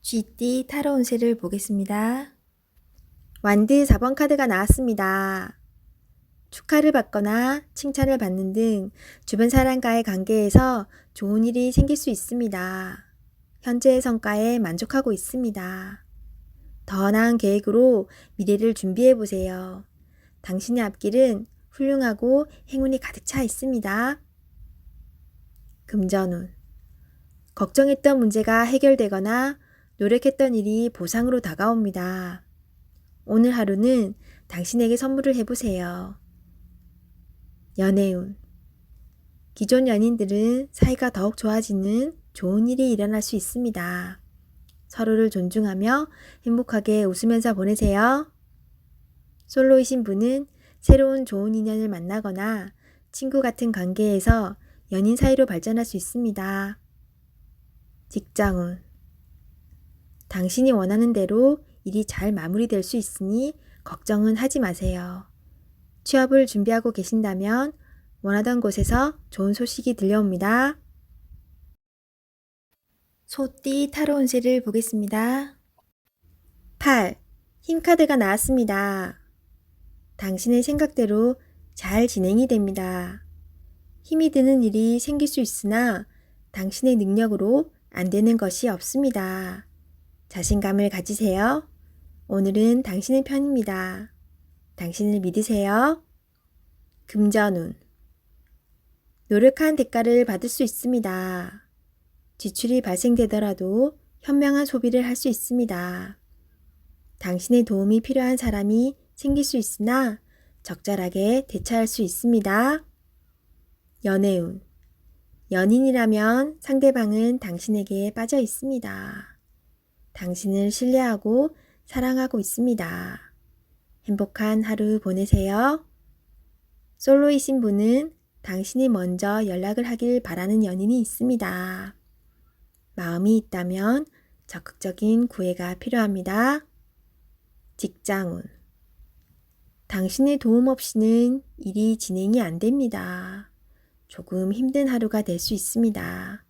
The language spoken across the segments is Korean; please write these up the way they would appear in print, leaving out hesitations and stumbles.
쥐띠 타로 운세를 보겠습니다. 완드 4번 카드가 나왔습니다. 축하를 받거나 칭찬을 받는 등 주변 사람과의 관계에서 좋은 일이 생길 수 있습니다. 현재의 성과에 만족하고 있습니다. 더 나은 계획으로 미래를 준비해 보세요. 당신의 앞길은 훌륭하고 행운이 가득 차 있습니다. 금전운. 걱정했던 문제가 해결되거나 노력했던 일이 보상으로 다가옵니다. 오늘 하루는 당신에게 선물을 해보세요. 연애운. 기존 연인들은 사이가 더욱 좋아지는 좋은 일이 일어날 수 있습니다. 서로를 존중하며 행복하게 웃으면서 보내세요. 솔로이신 분은 새로운 좋은 인연을 만나거나 친구 같은 관계에서 연인 사이로 발전할 수 있습니다. 직장운. 당신이 원하는 대로 일이 잘 마무리될 수 있으니 걱정은 하지 마세요. 취업을 준비하고 계신다면 원하던 곳에서 좋은 소식이 들려옵니다. 소띠 타로 운세를 보겠습니다. 8. 힘카드가 나왔습니다. 당신의 생각대로 잘 진행이 됩니다. 힘이 드는 일이 생길 수 있으나 당신의 능력으로 안 되는 것이 없습니다. 자신감을 가지세요. 오늘은 당신의 편입니다. 당신을 믿으세요. 금전운. 노력한 대가를 받을 수 있습니다. 지출이 발생되더라도 현명한 소비를 할 수 있습니다. 당신의 도움이 필요한 사람이 생길 수 있으나 적절하게 대처할 수 있습니다. 연애운. 연인이라면 상대방은 당신에게 빠져 있습니다. 당신을 신뢰하고 사랑하고 있습니다. 행복한 하루 보내세요. 솔로이신 분은 당신이 먼저 연락을 하길 바라는 연인이 있습니다. 마음이 있다면 적극적인 구애가 필요합니다. 직장운. 당신의 도움 없이는 일이 진행이 안 됩니다. 조금 힘든 하루가 될 수 있습니다.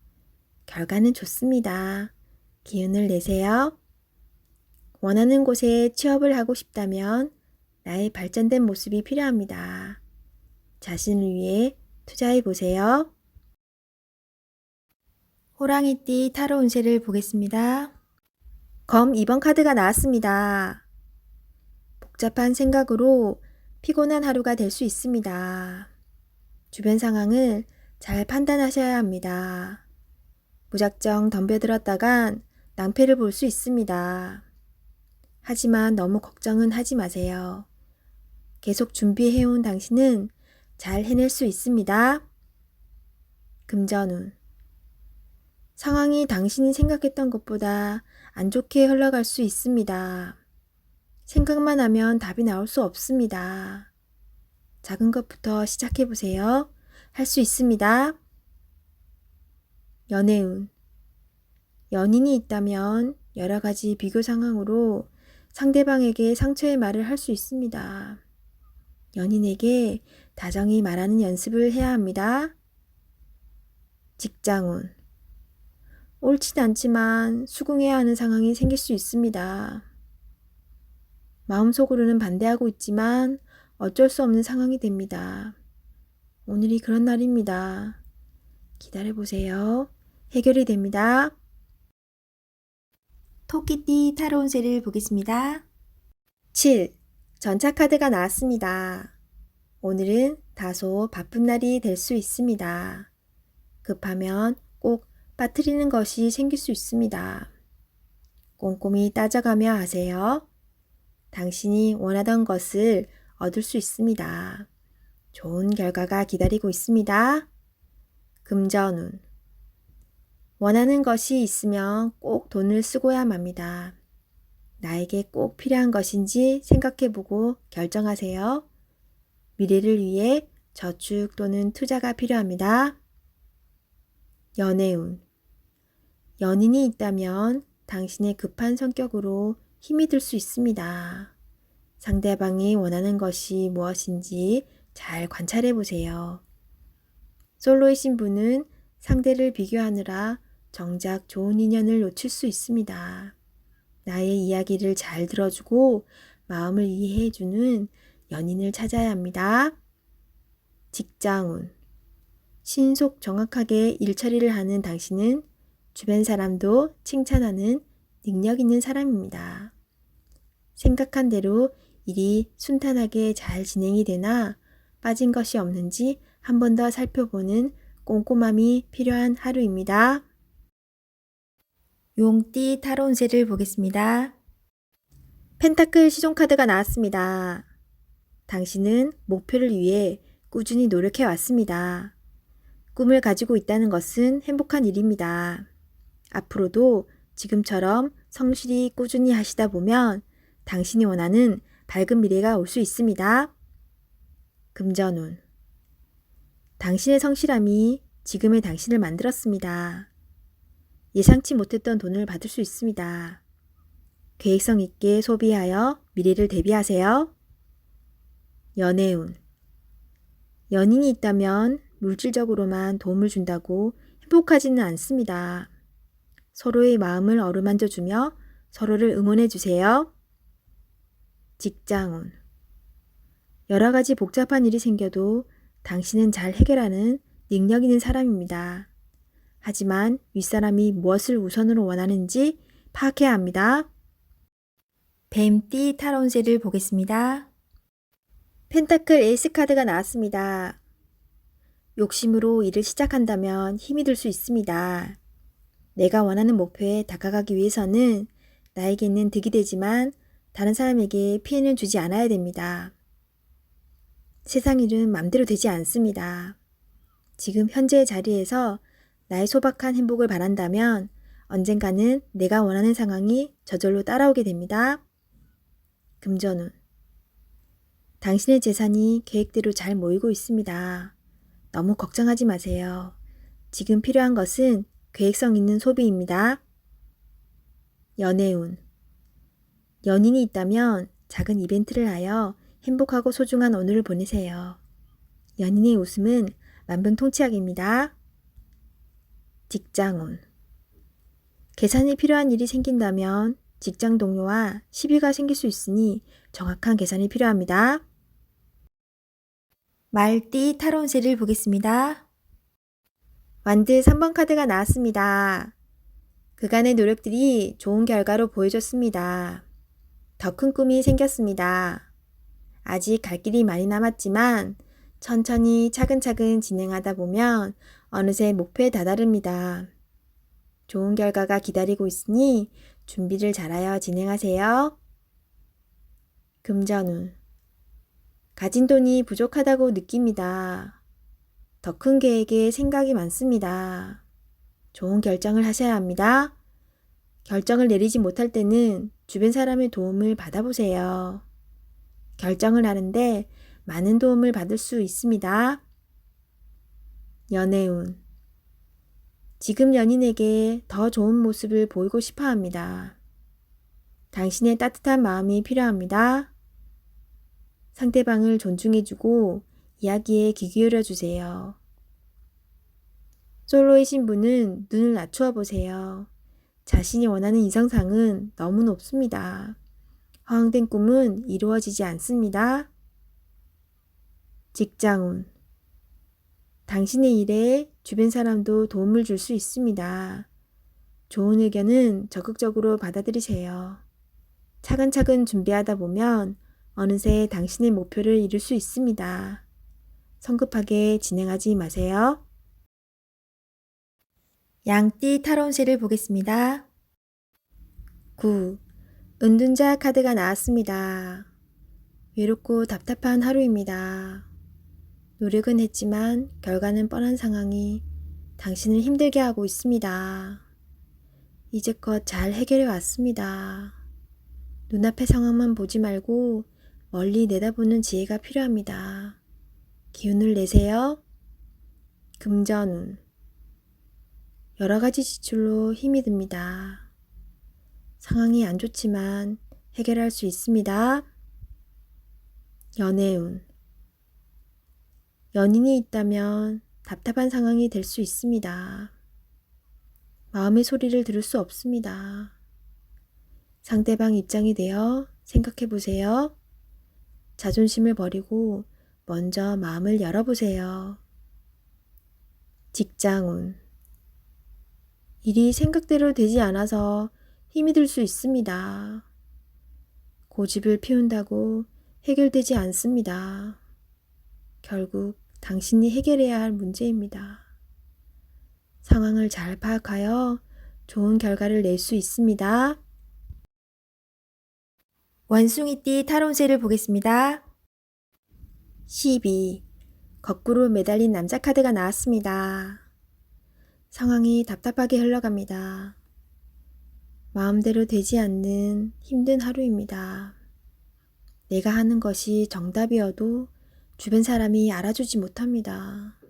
결과는 좋습니다. 기운을 내세요. 원하는 곳에 취업을 하고 싶다면 나의 발전된 모습이 필요합니다. 자신을 위해 투자해 보세요. 호랑이띠 타로 운세를 보겠습니다. 검 2번 카드가 나왔습니다. 복잡한 생각으로 피곤한 하루가 될 수 있습니다. 주변 상황을 잘 판단하셔야 합니다. 무작정 덤벼들었다간 낭패를 볼 수 있습니다. 하지만 너무 걱정은 하지 마세요. 계속 준비해온 당신은 잘 해낼 수 있습니다. 금전운. 상황이 당신이 생각했던 것보다 안 좋게 흘러갈 수 있습니다. 생각만 하면 답이 나올 수 없습니다. 작은 것부터 시작해보세요. 할 수 있습니다. 연애운. 연인이 있다면 여러 가지 비교 상황으로 상대방에게 상처의 말을 할 수 있습니다. 연인에게 다정히 말하는 연습을 해야 합니다. 직장운. 옳진 않지만 수긍해야 하는 상황이 생길 수 있습니다. 마음속으로는 반대하고 있지만 어쩔 수 없는 상황이 됩니다. 오늘이 그런 날입니다. 기다려보세요. 해결이 됩니다. 토끼띠 타로 운세를 보겠습니다. 7. 전차 카드가 나왔습니다. 오늘은 다소 바쁜 날이 될 수 있습니다. 급하면 꼭 빠뜨리는 것이 생길 수 있습니다. 꼼꼼히 따져가며 하세요. 당신이 원하던 것을 얻을 수 있습니다. 좋은 결과가 기다리고 있습니다. 금전운. 원하는 것이 있으면 꼭 돈을 쓰고야 맙니다. 나에게 꼭 필요한 것인지 생각해보고 결정하세요. 미래를 위해 저축 또는 투자가 필요합니다. 연애운. 연인이 있다면 당신의 급한 성격으로 힘이 들 수 있습니다. 상대방이 원하는 것이 무엇인지 잘 관찰해 보세요. 솔로이신 분은 상대를 비교하느라 정작 좋은 인연을 놓칠 수 있습니다. 나의 이야기를 잘 들어주고 마음을 이해해주는 연인을 찾아야 합니다. 직장운. 신속 정확하게 일처리를 하는 당신은 주변 사람도 칭찬하는 능력 있는 사람입니다. 생각한 대로 일이 순탄하게 잘 진행이 되나 빠진 것이 없는지 한 번 더 살펴보는 꼼꼼함이 필요한 하루입니다. 용띠 타로 운세를 보겠습니다. 펜타클 시종카드가 나왔습니다. 당신은 목표를 위해 꾸준히 노력해 왔습니다. 꿈을 가지고 있다는 것은 행복한 일입니다. 앞으로도 지금처럼 성실히 꾸준히 하시다 보면 당신이 원하는 밝은 미래가 올 수 있습니다. 금전운. 당신의 성실함이 지금의 당신을 만들었습니다. 예상치 못했던 돈을 받을 수 있습니다. 계획성 있게 소비하여 미래를 대비하세요. 연애운. 연인이 있다면 물질적으로만 도움을 준다고 행복하지는 않습니다. 서로의 마음을 어루만져주며 서로를 응원해 주세요. 직장운. 여러 가지 복잡한 일이 생겨도 당신은 잘 해결하는 능력 있는 사람입니다. 하지만 윗사람이 무엇을 우선으로 원하는지 파악해야 합니다. 뱀띠 타로 운세를 보겠습니다. 펜타클 에이스 카드가 나왔습니다. 욕심으로 일을 시작한다면 힘이 들 수 있습니다. 내가 원하는 목표에 다가가기 위해서는 나에게 있는 득이 되지만 다른 사람에게 피해는 주지 않아야 됩니다. 세상 일은 맘대로 되지 않습니다. 지금 현재의 자리에서 나의 소박한 행복을 바란다면 언젠가는 내가 원하는 상황이 저절로 따라오게 됩니다. 금전운. 당신의 재산이 계획대로 잘 모이고 있습니다. 너무 걱정하지 마세요. 지금 필요한 것은 계획성 있는 소비입니다. 연애운. 연인이 있다면 작은 이벤트를 하여 행복하고 소중한 오늘을 보내세요. 연인의 웃음은 만병통치약입니다. 직장운. 계산이 필요한 일이 생긴다면 직장 동료와 시비가 생길 수 있으니 정확한 계산이 필요합니다. 말띠 타로 운세를 보겠습니다. 완드 3번 카드가 나왔습니다. 그간의 노력들이 좋은 결과로 보여줬습니다. 더 큰 꿈이 생겼습니다. 아직 갈 길이 많이 남았지만 천천히 차근차근 진행하다 보면 어느새 목표에 다다릅니다. 좋은 결과가 기다리고 있으니 준비를 잘하여 진행하세요. 금전운. 가진 돈이 부족하다고 느낍니다. 더 큰 계획에 생각이 많습니다. 좋은 결정을 하셔야 합니다. 결정을 내리지 못할 때는 주변 사람의 도움을 받아보세요. 결정을 하는데 많은 도움을 받을 수 있습니다. 연애운. 지금 연인에게 더 좋은 모습을 보이고 싶어 합니다. 당신의 따뜻한 마음이 필요합니다. 상대방을 존중해주고 이야기에 귀 기울여 주세요. 솔로이신 분은 눈을 낮추어 보세요. 자신이 원하는 이상상은 너무 높습니다. 허황된 꿈은 이루어지지 않습니다. 직장운. 당신의 일에 주변 사람도 도움을 줄 수 있습니다. 좋은 의견은 적극적으로 받아들이세요. 차근차근 준비하다 보면 어느새 당신의 목표를 이룰 수 있습니다. 성급하게 진행하지 마세요. 양띠 타로 운세를 보겠습니다. 9. 은둔자 카드가 나왔습니다. 외롭고 답답한 하루입니다. 노력은 했지만 결과는 뻔한 상황이 당신을 힘들게 하고 있습니다. 이제껏 잘 해결해 왔습니다. 눈앞의 상황만 보지 말고 멀리 내다보는 지혜가 필요합니다. 기운을 내세요. 금전운. 여러 가지 지출로 힘이 듭니다. 상황이 안 좋지만 해결할 수 있습니다. 연애운. 연인이 있다면 답답한 상황이 될 수 있습니다. 마음의 소리를 들을 수 없습니다. 상대방 입장이 되어 생각해 보세요. 자존심을 버리고 먼저 마음을 열어보세요. 직장운. 일이 생각대로 되지 않아서 힘이 들 수 있습니다. 고집을 피운다고 해결되지 않습니다. 결국 당신이 해결해야 할 문제입니다. 상황을 잘 파악하여 좋은 결과를 낼 수 있습니다. 원숭이띠 타로운세를 보겠습니다. 12. 거꾸로 매달린 남자 카드가 나왔습니다. 상황이 답답하게 흘러갑니다. 마음대로 되지 않는 힘든 하루입니다. 내가 하는 것이 정답이어도 주변 사람이 알아주지 못합니다.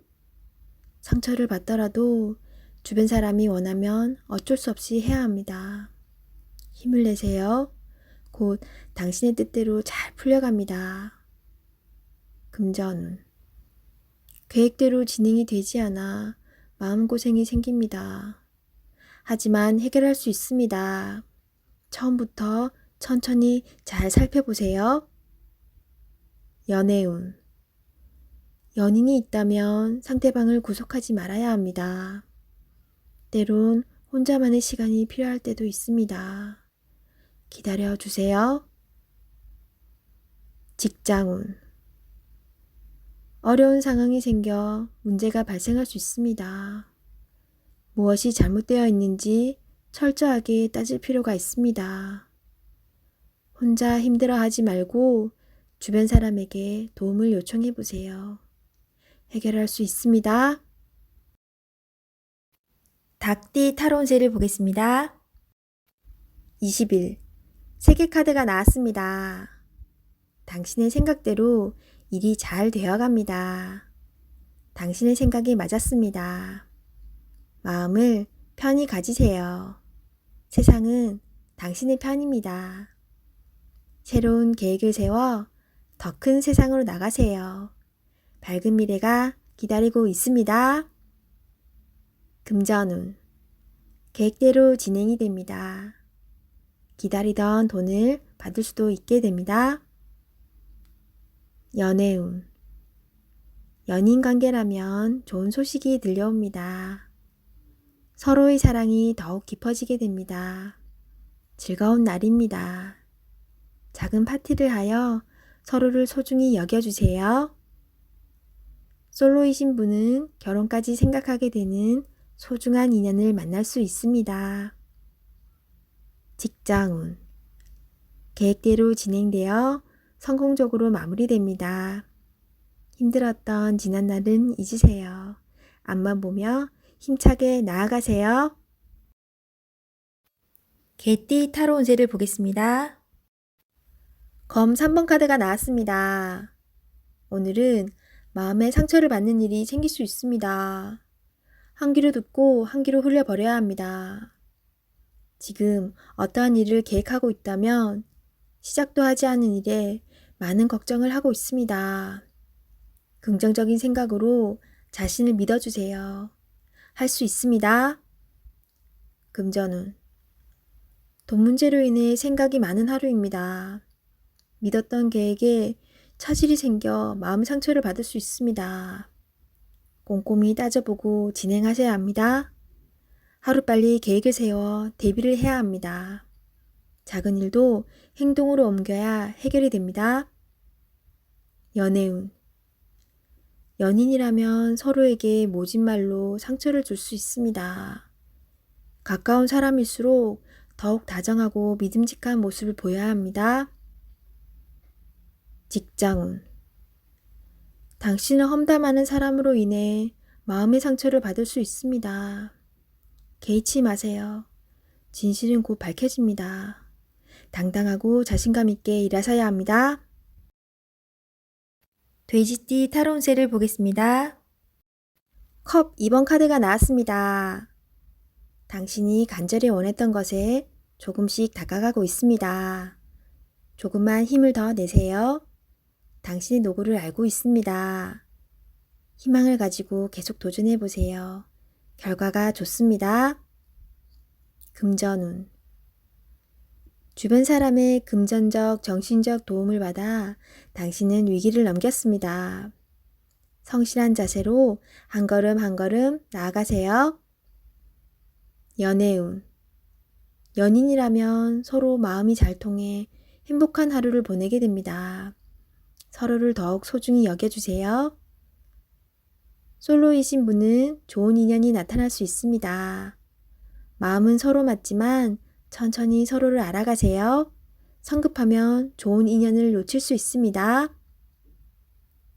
상처를 받더라도 주변 사람이 원하면 어쩔 수 없이 해야 합니다. 힘을 내세요. 곧 당신의 뜻대로 잘 풀려갑니다. 금전운. 계획대로 진행이 되지 않아 마음고생이 생깁니다. 하지만 해결할 수 있습니다. 처음부터 천천히 잘 살펴보세요. 연애운. 연인이 있다면 상대방을 구속하지 말아야 합니다. 때론 혼자만의 시간이 필요할 때도 있습니다. 기다려주세요. 직장운. 어려운 상황이 생겨 문제가 발생할 수 있습니다. 무엇이 잘못되어 있는지 철저하게 따질 필요가 있습니다. 혼자 힘들어하지 말고 주변 사람에게 도움을 요청해 보세요. 해결할 수 있습니다. 닭띠 타로운세를 보겠습니다. 20일. 세계 카드가 나왔습니다. 당신의 생각대로 일이 잘 되어갑니다. 당신의 생각이 맞았습니다. 마음을 편히 가지세요. 세상은 당신의 편입니다. 새로운 계획을 세워 더 큰 세상으로 나가세요. 밝은 미래가 기다리고 있습니다. 금전운. 계획대로 진행이 됩니다. 기다리던 돈을 받을 수도 있게 됩니다. 연애운. 연인 관계라면 좋은 소식이 들려옵니다. 서로의 사랑이 더욱 깊어지게 됩니다. 즐거운 날입니다. 작은 파티를 하여 서로를 소중히 여겨주세요. 솔로이신 분은 결혼까지 생각하게 되는 소중한 인연을 만날 수 있습니다. 직장운. 계획대로 진행되어 성공적으로 마무리됩니다. 힘들었던 지난날은 잊으세요. 앞만 보며 힘차게 나아가세요. 개띠 타로 운세를 보겠습니다. 검 3번 카드가 나왔습니다. 오늘은 마음의 상처를 받는 일이 생길 수 있습니다. 한 귀로 듣고 한 귀로 흘려버려야 합니다. 지금 어떠한 일을 계획하고 있다면 시작도 하지 않은 일에 많은 걱정을 하고 있습니다. 긍정적인 생각으로 자신을 믿어주세요. 할 수 있습니다. 금전운. 돈 문제로 인해 생각이 많은 하루입니다. 믿었던 계획에 차질이 생겨 마음 상처를 받을 수 있습니다. 꼼꼼히 따져보고 진행하셔야 합니다. 하루빨리 계획을 세워 대비를 해야 합니다. 작은 일도 행동으로 옮겨야 해결이 됩니다. 연애운. 연인이라면 서로에게 모진 말로 상처를 줄 수 있습니다. 가까운 사람일수록 더욱 다정하고 믿음직한 모습을 보여야 합니다. 직장운. 당신을 험담하는 사람으로 인해 마음의 상처를 받을 수 있습니다. 개의치 마세요. 진실은 곧 밝혀집니다. 당당하고 자신감 있게 일하셔야 합니다. 돼지띠 타로 운세를 보겠습니다. 컵 2번 카드가 나왔습니다. 당신이 간절히 원했던 것에 조금씩 다가가고 있습니다. 조금만 힘을 더 내세요. 당신의 노고를 알고 있습니다. 희망을 가지고 계속 도전해 보세요. 결과가 좋습니다. 금전운. 주변 사람의 금전적, 정신적 도움을 받아 당신은 위기를 넘겼습니다. 성실한 자세로 한 걸음 한 걸음 나아가세요. 연애운. 연인이라면 서로 마음이 잘 통해 행복한 하루를 보내게 됩니다. 서로를 더욱 소중히 여겨주세요. 솔로이신 분은 좋은 인연이 나타날 수 있습니다. 마음은 서로 맞지만 천천히 서로를 알아가세요. 성급하면 좋은 인연을 놓칠 수 있습니다.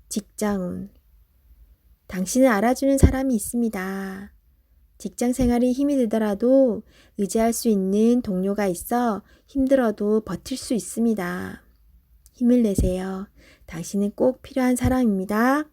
직장운. 당신을 알아주는 사람이 있습니다. 직장 생활이 힘이 들더라도 의지할 수 있는 동료가 있어 힘들어도 버틸 수 있습니다. 힘을 내세요. 당신은 꼭 필요한 사람입니다.